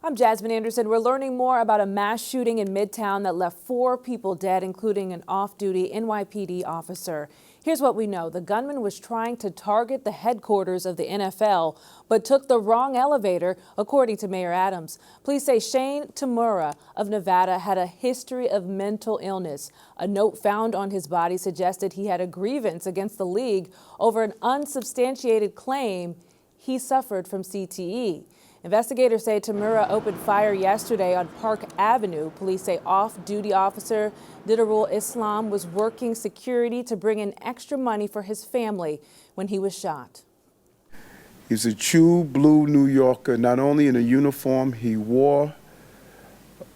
I'm Jasmine Anderson. We're learning more about a mass shooting in Midtown that left 4 people dead, including an off-duty NYPD officer. Here's what we know. The gunman was trying to target the headquarters of the NFL, but took the wrong elevator, according to Mayor Adams. Police say Shane Tamura of Nevada had a history of mental illness. A note found on his body suggested he had a grievance against the league over an unsubstantiated claim he suffered from CTE. Investigators say Tamura opened fire yesterday on Park Avenue. Police say off-duty officer Didarul Islam was working security to bring in extra money for his family when he was shot. He's a true blue New Yorker, not only in the uniform he wore,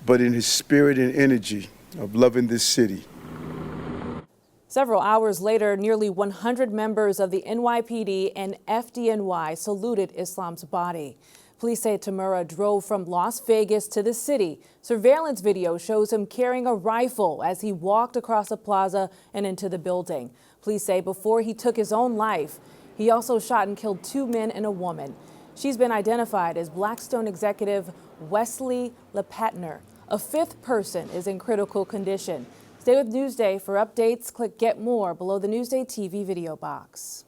but in his spirit and energy of loving this city. Several hours later, nearly 100 members of the NYPD and FDNY saluted Islam's body. Police say Tamura drove from Las Vegas to the city. Surveillance video shows him carrying a rifle as he walked across the plaza and into the building. Police say before he took his own life, he also shot and killed 2 men and a woman. She's been identified as Blackstone executive Wesley LePatner. A 5th person is in critical condition. Stay with Newsday for updates. Click Get More below the Newsday TV video box.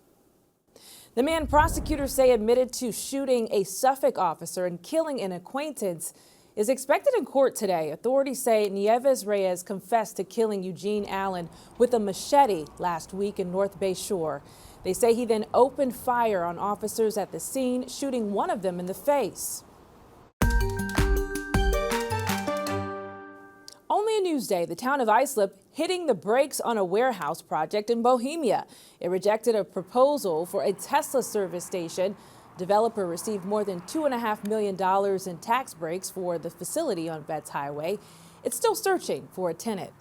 The man prosecutors say admitted to shooting a Suffolk officer and killing an acquaintance is expected in court today. Authorities say Nieves Reyes confessed to killing Eugene Allen with a machete last week in North Bay Shore. They say he then opened fire on officers at the scene, shooting one of them in the face. Only a Newsday, the town of Islip hitting the brakes on a warehouse project in Bohemia. It rejected a proposal for a Tesla service station. Developer received more than $2.5 million in tax breaks for the facility on Betts Highway. It's still searching for a tenant.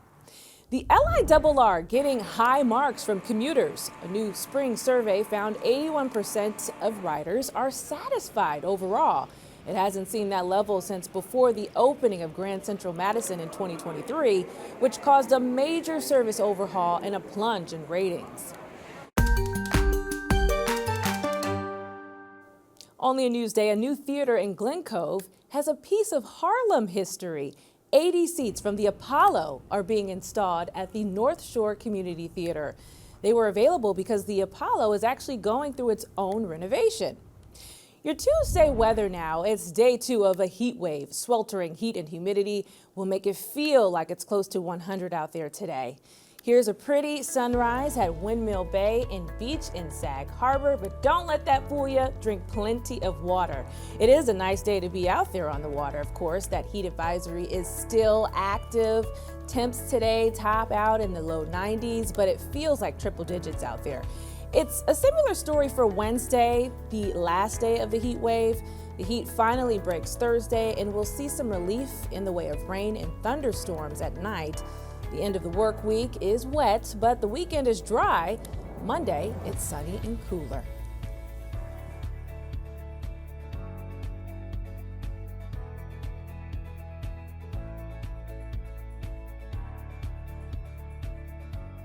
The LIRR getting high marks from commuters. A new spring survey found 81% of riders are satisfied overall. It hasn't seen that level since before the opening of Grand Central Madison in 2023, which caused a major service overhaul and a plunge in ratings. Only a Newsday, a new theater in Glen Cove has a piece of Harlem history. 80 seats from the Apollo are being installed at the North Shore Community Theater. They were available because the Apollo is actually going through its own renovation. Your Tuesday weather now. It's day 2 of a heat wave. Sweltering heat and humidity will make it feel like it's close to 100 out there today. Here's a pretty sunrise at Windmill Bay and Beach in Sag Harbor, but don't let that fool you. Drink plenty of water. It is a nice day to be out there on the water, of course. That heat advisory is still active. Temps today top out in the low 90s, but it feels like triple digits out there. It's a similar story for Wednesday, the last day of the heat wave. The heat finally breaks Thursday, and we'll see some relief in the way of rain and thunderstorms at night. The end of the work week is wet, but the weekend is dry. Monday, it's sunny and cooler.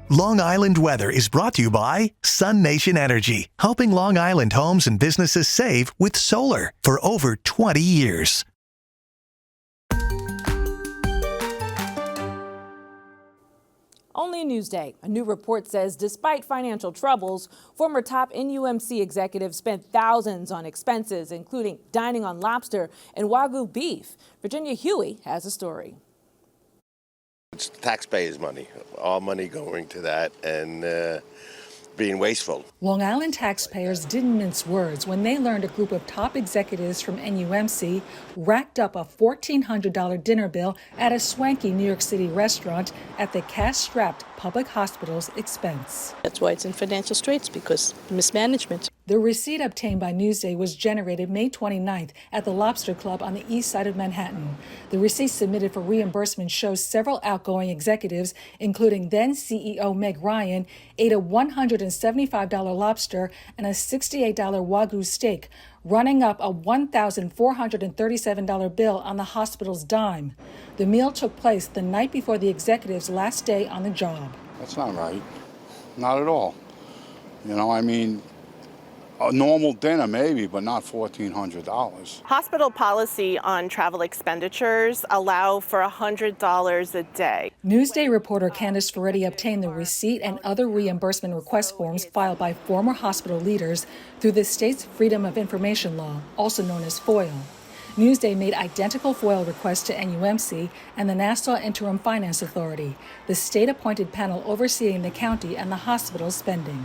Long Island weather is brought to you by Sun Nation Energy, helping Long Island homes and businesses save with solar for over 20 years. Only a Newsday. A new report says despite financial troubles, former top NUMC executives spent thousands on expenses, including dining on lobster and Wagyu beef. Virginia Huey has a story. It's taxpayers' money, all money going to that and being wasteful. Long Island taxpayers didn't mince words when they learned a group of top executives from NUMC racked up a $1,400 dinner bill at a swanky New York City restaurant at the cash-strapped public hospital's expense. That's why it's in financial straits, because mismanagement. The receipt obtained by Newsday was generated May 29th at the Lobster Club on the east side of Manhattan. The receipt submitted for reimbursement shows several outgoing executives, including then CEO Meg Ryan, ate a $175 lobster and a $68 Wagyu steak, running up a $1,437 bill on the hospital's dime. The meal took place the night before the executive's last day on the job. That's not right. Not at all. You know, I mean, A normal dinner maybe, but not $1,400. Hospital policy on travel expenditures allow for $100 a day. Newsday reporter Candice Ferretti obtained the receipt and other reimbursement request forms filed by former hospital leaders through the state's Freedom of Information Law, also known as FOIL. Newsday made identical FOIL requests to NUMC and the Nassau Interim Finance Authority, the state-appointed panel overseeing the county and the hospital's spending.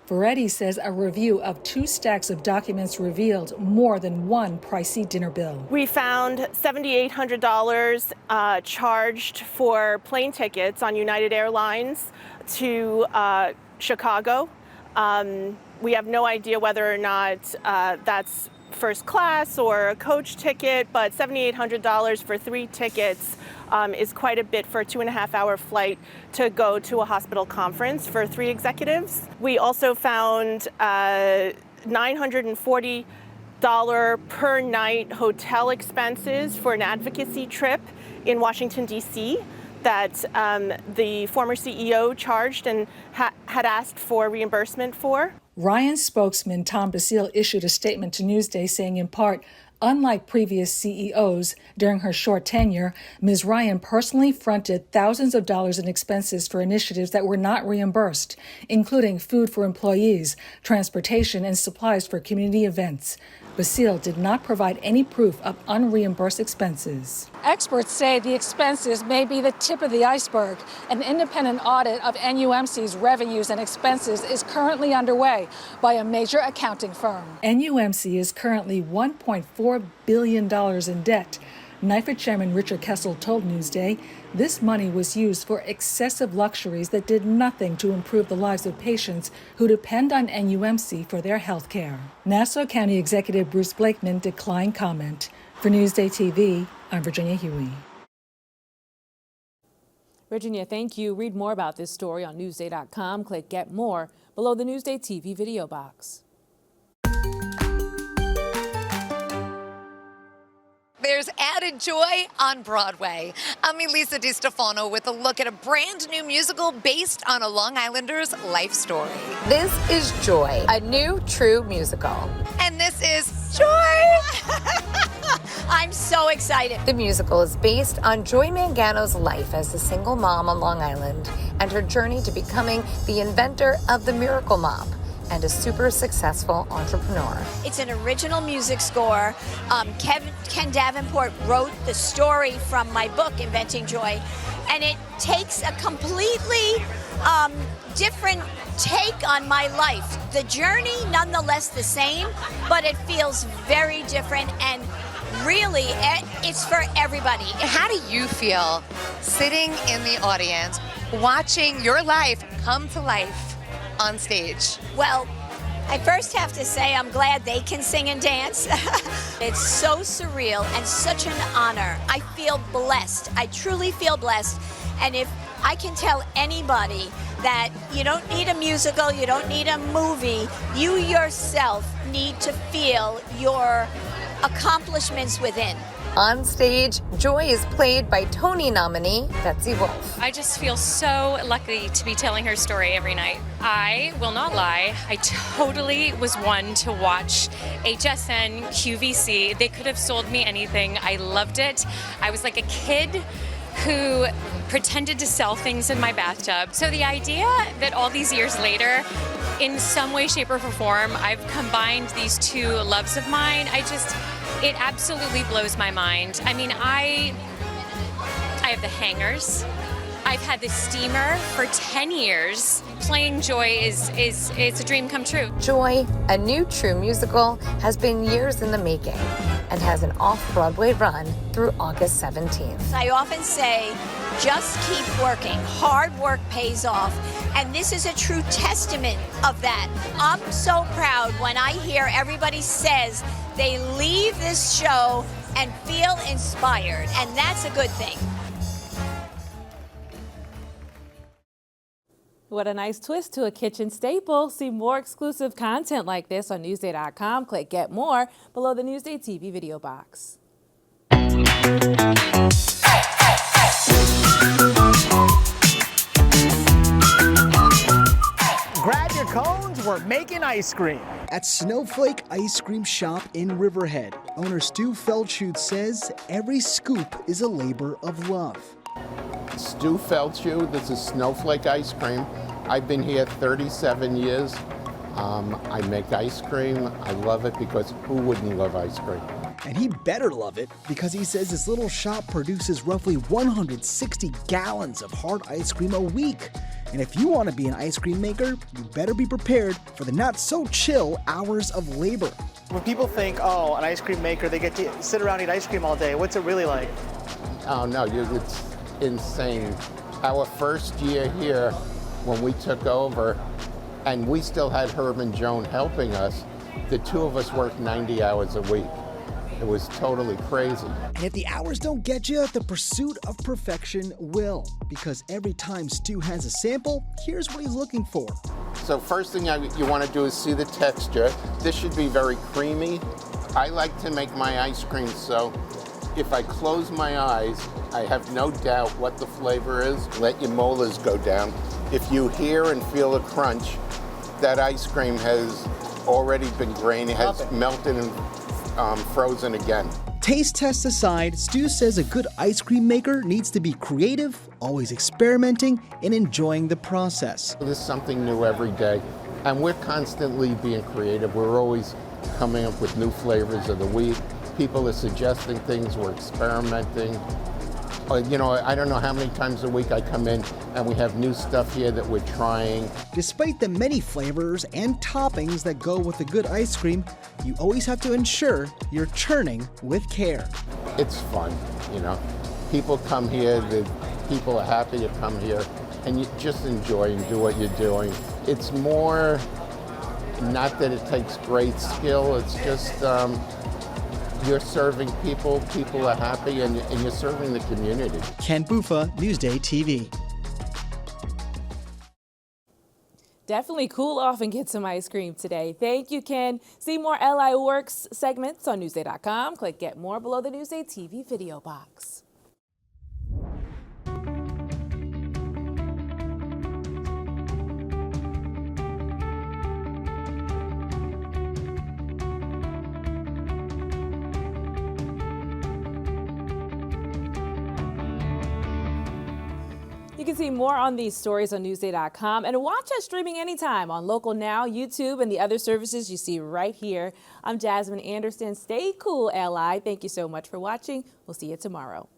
Ferretti says a review of 2 stacks of documents revealed more than one pricey dinner bill. We found $7,800 charged for plane tickets on United Airlines to Chicago. We have no idea whether or not that's first class or a coach ticket, but $7,800 for 3 tickets is quite a bit for a 2.5-hour flight to go to a hospital conference for 3 executives. We also found $940 per night hotel expenses for an advocacy trip in Washington, D.C. that the former CEO charged and had asked for reimbursement for. Ryan's spokesman, Tom Basile, issued a statement to Newsday saying, in part, unlike previous CEOs, during her short tenure, Ms. Ryan personally fronted thousands of dollars in expenses for initiatives that were not reimbursed, including food for employees, transportation, and supplies for community events. Basile did not provide any proof of unreimbursed expenses. Experts say the expenses may be the tip of the iceberg. An independent audit of NUMC's revenues and expenses is currently underway by a major accounting firm. NUMC is currently $1.4 billion in debt. NYFA Chairman Richard Kessel told Newsday this money was used for excessive luxuries that did nothing to improve the lives of patients who depend on NUMC for their health care. Nassau County Executive Bruce Blakeman declined comment. For Newsday TV, I'm Virginia Huey. Virginia, thank you. Read more about this story on Newsday.com. Click Get More below the Newsday TV video box. There's added joy on Broadway. I'm Elisa DiStefano with a look at a brand new musical based on a Long Islander's life story. This is Joy, a new true musical. And this is Joy! I'm so excited. The musical is based on Joy Mangano's life as a single mom on Long Island and her journey to becoming the inventor of the Miracle Mop and a super successful entrepreneur. It's an original music score. Ken Davenport wrote the story from my book, Inventing Joy, and it takes a completely different take on my life. The journey, nonetheless the same, but it feels very different, and really, it's for everybody. How do you feel sitting in the audience, watching your life come to life on stage? Well, I first have to say I'm glad they can sing and dance. It's so surreal and such an honor. I feel blessed. I truly feel blessed. And if I can tell anybody that you don't need a musical, you don't need a movie, you yourself need to feel your accomplishments within. On stage, Joy is played by Tony nominee Betsy Wolfe. I just feel so lucky to be telling her story every night. I will not lie, I totally was one to watch HSN, QVC. They could have sold me anything. I loved it. I was like a kid who pretended to sell things in my bathtub. So the idea that all these years later, in some way, shape, or form, I've combined these two loves of mine, it absolutely blows my mind. I mean, I have the hangers. I've had the steamer for 10 years. Playing Joy it's a dream come true. Joy, a new true musical, has been years in the making and has an off-Broadway run through August 17th. I often say, just keep working. Hard work pays off. And this is a true testament of that. I'm so proud when I hear everybody says they leave this show and feel inspired, and that's a good thing. What a nice twist to a kitchen staple. See more exclusive content like this on Newsday.com. Click Get More below the Newsday TV video box. Grab your cones, we're making ice cream. At Snowflake Ice Cream Shop in Riverhead, owner Stu Feldschut says every scoop is a labor of love. Stu Feldschut, this is Snowflake Ice Cream. I've been here 37 years. I make ice cream. I love it because who wouldn't love ice cream? And he better love it because he says his little shop produces roughly 160 gallons of hard ice cream a week. And if you want to be an ice cream maker, you better be prepared for the not-so-chill hours of labor. When people think, oh, an ice cream maker, they get to sit around and eat ice cream all day, what's it really like? Oh, no, it's insane. Our first year here, when we took over, and we still had Herb and Joan helping us, the two of us worked 90 hours a week. It was totally crazy. And if the hours don't get you, the pursuit of perfection will. Because every time Stu has a sample, here's what he's looking for. So first thing you want to do is see the texture. This should be very creamy. I like to make my ice cream so if I close my eyes, I have no doubt what the flavor is. Let your molars go down. If you hear and feel a crunch, that ice cream has already been grainy, has melted and frozen again. Taste tests aside, Stu says a good ice cream maker needs to be creative, always experimenting, and enjoying the process. There's something new every day, and we're constantly being creative. We're always coming up with new flavors of the week. People are suggesting things, we're experimenting. You know, I don't know how many times a week I come in and we have new stuff here that we're trying. Despite the many flavors and toppings that go with a good ice cream, you always have to ensure you're churning with care. It's fun, you know. People come here, people are happy to come here, and you just enjoy and do what you're doing. It's more, not that it takes great skill, it's just, you're serving people, people are happy, and you're serving the community. Ken Bufa, Newsday TV. Definitely cool off and get some ice cream today. Thank you, Ken. See more LI Works segments on Newsday.com. Click Get More below the Newsday TV video box. You can see more on these stories on Newsday.com and watch us streaming anytime on Local Now, YouTube, and the other services you see right here. I'm Jasmine Anderson. Stay cool, LI. Thank you so much for watching. We'll see you tomorrow.